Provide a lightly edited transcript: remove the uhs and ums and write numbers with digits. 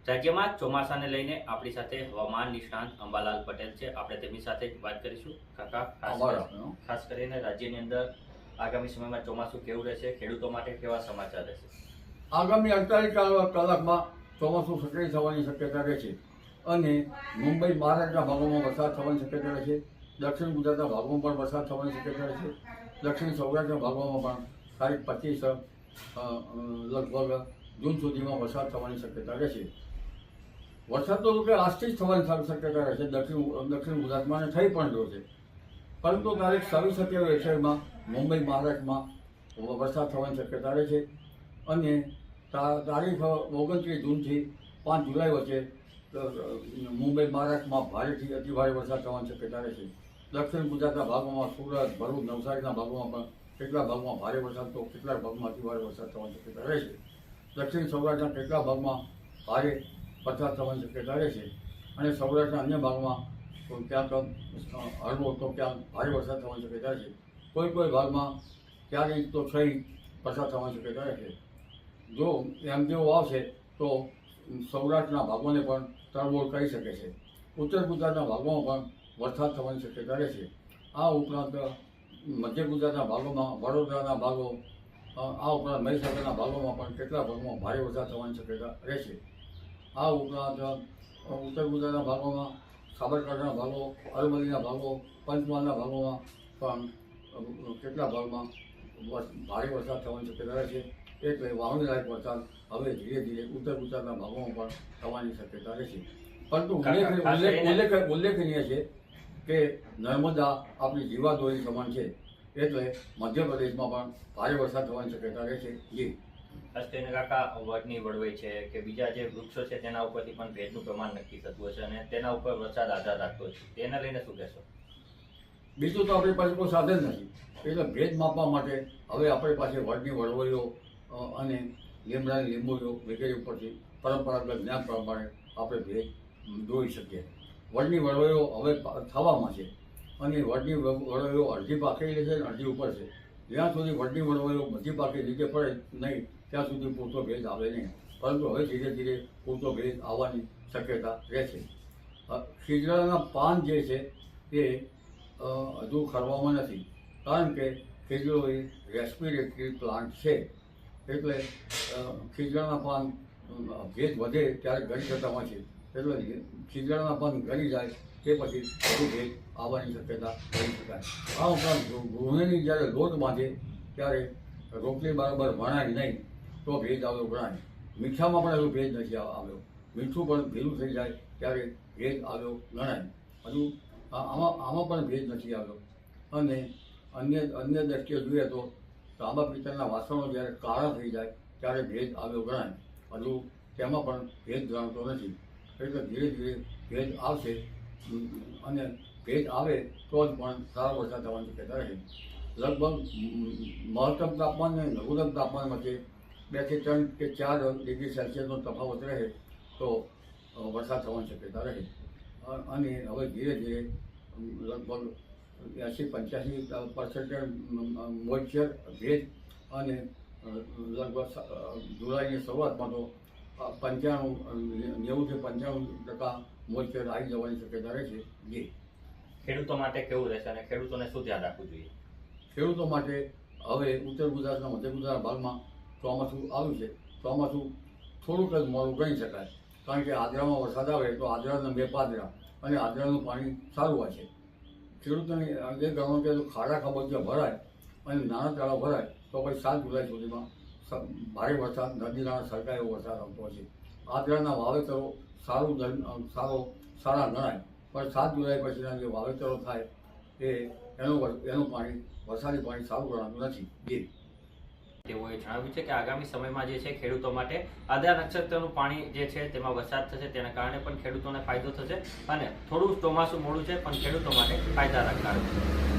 રાજ્યમાં ચોમાસાને લઈને આપણી સાથે હવામાન નિષ્ણાંત અંબાલાલ પટેલ છે. આપણે તેમની સાથે વાત કરીશું. કાકા, ખાસ કરીને રાજ્યની અંદર આગામી સમયમાં ચોમાસું કેવું રહેશે, ખેડૂતો માટે કેવા સમાચાર રહેશે? આગામી 48 કલાકમાં ચોમાસું સક્રિય થવાની શક્યતા રહે છે અને મુંબઈ મહારાષ્ટ્રના ભાગોમાં વરસાદ થવાની શક્યતા રહે છે. દક્ષિણ ગુજરાતના ભાગોમાં પણ વરસાદ થવાની શક્યતા રહે છે. દક્ષિણ સૌરાષ્ટ્રના ભાગોમાં પણ તારીખ 25 લગભગ જૂન સુધીમાં વરસાદ થવાની શક્યતા રહે છે. વરસાદ તો કે આજથી જ થવાની શક્યતા રહે છે. દક્ષિણ ગુજરાતમાં અને થઈ પણ રહ્યો છે, પરંતુ તારીખ 26-27 મુંબઈ મહારાષ્ટ્રમાં વરસાદ થવાની શક્યતા રહે છે અને તારીખ 29 જૂનથી 5 જુલાઈ વચ્ચે મુંબઈ મહારાષ્ટ્રમાં ભારેથી અતિભારે વરસાદ થવાની શક્યતા રહે છે. દક્ષિણ ગુજરાતના ભાગોમાં સુરત, ભરૂચ, નવસારીના ભાગોમાં પણ કેટલાક ભાગમાં ભારે વરસાદ તો કેટલાક ભાગમાં અતિભારે વરસાદ થવાની શક્યતા રહે છે. દક્ષિણ સૌરાષ્ટ્રના કેટલાક ભાગમાં ભારે વરસાદ થવાની શક્યતા રહે છે અને સૌરાષ્ટ્રના અન્ય ભાગમાં ક્યાંક હળવો તો ક્યાંક ભારે વરસાદ થવાની શક્યતા રહે છે. કોઈ ભાગમાં 4 ઇંચ તો 6 ઇંચ વરસાદ થવાની શક્યતા રહે છે. જો એમ જેવો આવશે તો સૌરાષ્ટ્રના ભાગોને પણ તરબોળ કરી શકે છે. ઉત્તર ગુજરાતના ભાગોમાં પણ વરસાદ થવાની શક્યતા રહે છે. આ ઉપરાંત મધ્ય ગુજરાતના ભાગોમાં, વડોદરાના ભાગો, આ ઉપરાંત મહીસાગરના ભાગોમાં પણ કેટલાક ભાગોમાં ભારે વરસાદ થવાની શક્યતા રહે છે. આ ઉપરાંત ઉત્તર ગુજરાતના ભાગોમાં, સાબરકાંઠાના ભાગો, અરવલ્લીના ભાગો, પંચમહાલના ભાગોમાં પણ કેટલાક ભાગમાં ભારે વરસાદ થવાની શક્યતા રહે છે. એટલે વાવણીલાયક વરસાદ હવે ધીરે ધીરે ઉત્તર ગુજરાતના ભાગોમાં પણ થવાની શક્યતા રહે છે. પરંતુ ઉલ્લેખનીય છે કે નર્મદા આપણી જીવાદોરી સમાન છે, એટલે મધ્યપ્રદેશમાં પણ ભારે વરસાદ થવાની શક્યતા રહે છે. જી, ખાસ કરીને કાકા, વડની વડવાઈ છે કે બીજા જે વૃક્ષો છે તેના ઉપરથી પણ ભેજનું પ્રમાણ નક્કી થતું હશે અને તેના ઉપર વરસાદ આધાર રાખતો છે. તેને લઈને શું કહેશો? બીજું તો આપણી પાસે કોઈ સાધન નથી, એટલે ભેજ માપવા માટે હવે આપણી પાસે વડની વડવઈઓ અને લીમડાની લીંબોળીઓ વગેરે ઉપરથી પરંપરાગત જ્ઞાન પ્રમાણે આપણે ભેજ જોઈ શકીએ. વડની વડવઈઓ હવે થવામાં છે અને વડની વડવઈઓ અડધી પાકેલી છે અને અડધી ઉપર છે. જ્યાં સુધી વડની વડવઈઓ બધી પાકે નીચે પડે નહીં ત્યાં સુધી પૂરતો ભેજ આવે નહીં, પરંતુ હવે ધીરે ધીરે પૂરતો ભેજ આવવાની શક્યતા રહે છે. ખીજડાના પાન જે છે એ હજુ ખરવામાં નથી, કારણ કે ખીજડો એ રેસ્પિરેટરી પ્લાન્ટ છે, એટલે ખીજડાના પાન ભેજ વધે ત્યારે ગળી જતા હોય છે. એટલે ખીજડાના પાન ગળી જાય તે પછી વધુ ભેજ આવવાની શક્યતા રહી શકાય. આ ઉપરાંત ગૃહિણી જ્યારે લોટ બાંધે ત્યારે રોટલી બરાબર વણાય નહીં તો ભેજ આવ્યો ગણાય. મીઠામાં પણ હજુ ભેજ નથી આવ્યો. મીઠું પણ ભેલું થઈ જાય ત્યારે ભેજ આવ્યો ગણાય. હજુ આમાં પણ ભેજ નથી આવ્યો. અને અન્ય દ્રષ્ટિએ જોઈએ તો તાંબા પિત્તળના વાસણો જ્યારે કાળા થઈ જાય ત્યારે ભેજ આવ્યો ગણાય. હજુ તેમાં પણ ભેજ ગણાતો નથી. એટલે ધીરે ધીરે ભેજ આવશે અને ભેજ આવે તો જ પણ સારો વરસાદ થવાની શક્યતા રહે. લગભગ મહત્તમ તાપમાન અને લઘુત્તમ તાપમાન વચ્ચે 2 થી 3 કે 4 ડિગ્રી સેલ્સિયસનો તફાવત રહે તો વરસાદ થવાની શક્યતા રહે. અને હવે ધીરે ધીરે લગભગ 80-85% મોઇસ્ચર ભેજ અને લગભગ જુલાઈની શરૂઆતમાં તો 90-95% મોઇસ્ચર આવી જવાની શક્યતા રહે છે. જી, ખેડૂતો માટે કેવું રહેશે અને ખેડૂતોને શું ધ્યાન રાખવું જોઈએ? ખેડૂતો માટે હવે ઉત્તર ગુજરાતના, મધ્ય ગુજરાતના ભાગમાં ચોમાસું આવ્યું છે. ચોમાસું થોડુંક જ મોડું ગણી શકાય, કારણ કે આદરામાં વરસાદ આવે તો આદરાના 2 પાદરા અને આદરાનું પાણી સારું હોય છે. ખેડૂતોને એ ગણો કે ખાડા ખાબોચિયા ભરાય અને નાના તળાવ ભરાય તો પછી 7 જુલાઈ સુધીમાં ભારે વરસાદ, નદી નાળા છલકાય એવો વરસાદ આવતો હોય છે. આદરાના વાવેતરો સારા ગણાય, પણ 7 જુલાઈ પછીના જે વાવેતરો થાય એનું પાણી, વરસાદી પાણી સારું ગણાતું નથી. જી, તેઓએ જણાવ્યું છે કે આગામી સમયમાં જે છે ખેડૂતો માટે આદ્રા નક્ષત્રનું પાણી જે છે તેમાં વરસાદ થશે, તેના કારણે પણ ખેડૂતોને ફાયદો થશે અને થોડું ચોમાસું મોડું છે પણ ખેડૂતો માટે ફાયદાકારક છે.